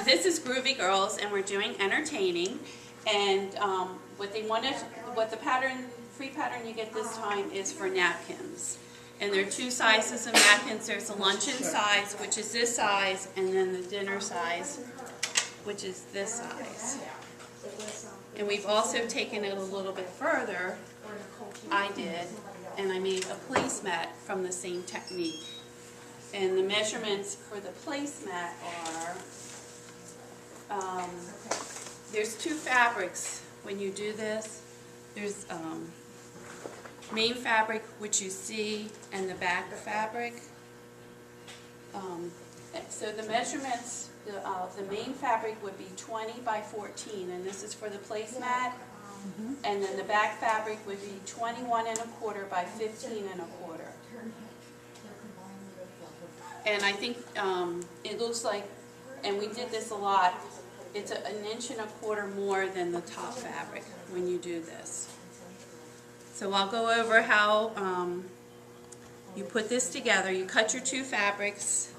This is Groovy Girls, and we're doing entertaining. And what the free pattern you get this time is for napkins. And there are two sizes of napkins. There's a luncheon size, which is this size, and then the dinner size, which is this size. And we've also taken it a little bit further. I did, and I made a placemat from the same technique. And the measurements for the placemat are, there's two fabrics when you do this. There's main fabric, which you see, and the back fabric. So the measurements of the main fabric would be 20 by 14, and this is for the placemat. And then the back fabric would be 21 1/4 by 15 1/4. And I think it looks like, and we did this a lot, it's an 1 1/4 more than the top fabric when you do this. So I'll go over how you put this together. You cut your two fabrics,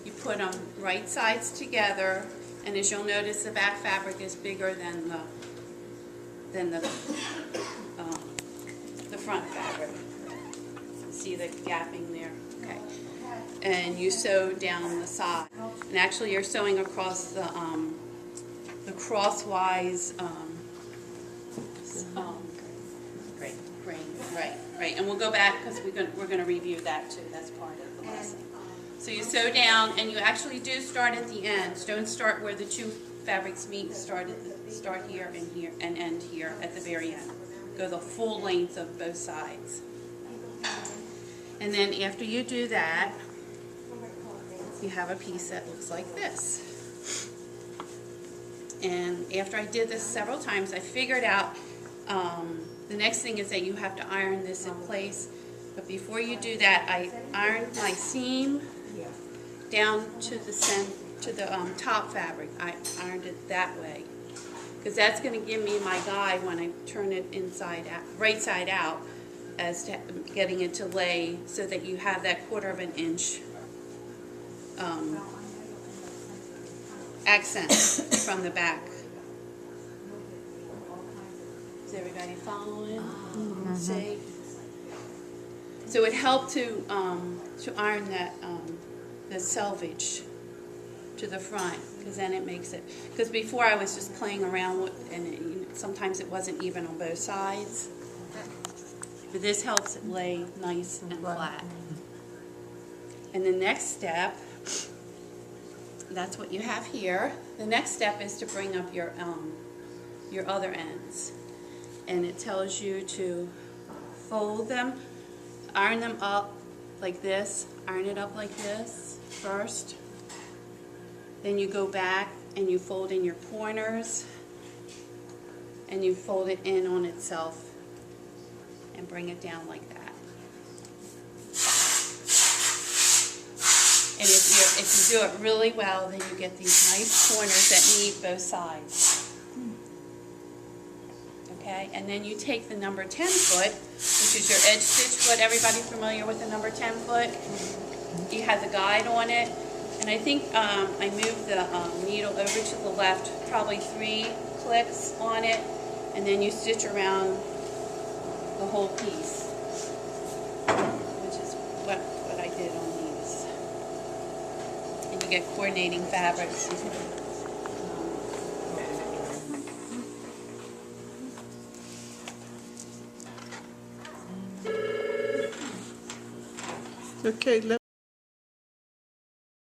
you put them right sides together, and as you'll notice, the back fabric is bigger than the front fabric. See the gapping there? Okay. And you sew down the side. And actually you're sewing across the crosswise right. And we'll go back because we're going to review that too. That's part of the lesson. So you sew down, and you actually do start at the ends. Don't start where the two fabrics meet. Start here and end here at the very end. Go the full length of both sides. And then after you do that, you have a piece that looks like this. And after I did this several times, I figured out the next thing is that you have to iron this in place. But before you do that, I ironed my seam down to the top fabric. I ironed it that way, because that's going to give me my guide when I turn it inside out, right side out, as to getting it to lay so that you have that 1/4 inch accent from the back. Is everybody following? See? So it helped to iron that the selvage to the front, because then it makes it. Because before I was just playing around with, and sometimes it wasn't even on both sides. But this helps it lay nice and flat. And the next step, that's what you have here. The next step is to bring up your other ends, and it tells you to fold them, iron them up like this, iron it up like this first. Then you go back and you fold in your corners, and you fold it in on itself and bring it down like that. And if you do it really well, then you get these nice corners that meet both sides. Okay, and then you take the number 10 foot, which is your edge stitch foot. Everybody familiar with the number 10 foot? You have the guide on it. And I think I moved the needle over to the left, probably 3 clicks on it, and then you stitch around the whole piece, which is what I did on these. And you get coordinating fabrics. Okay,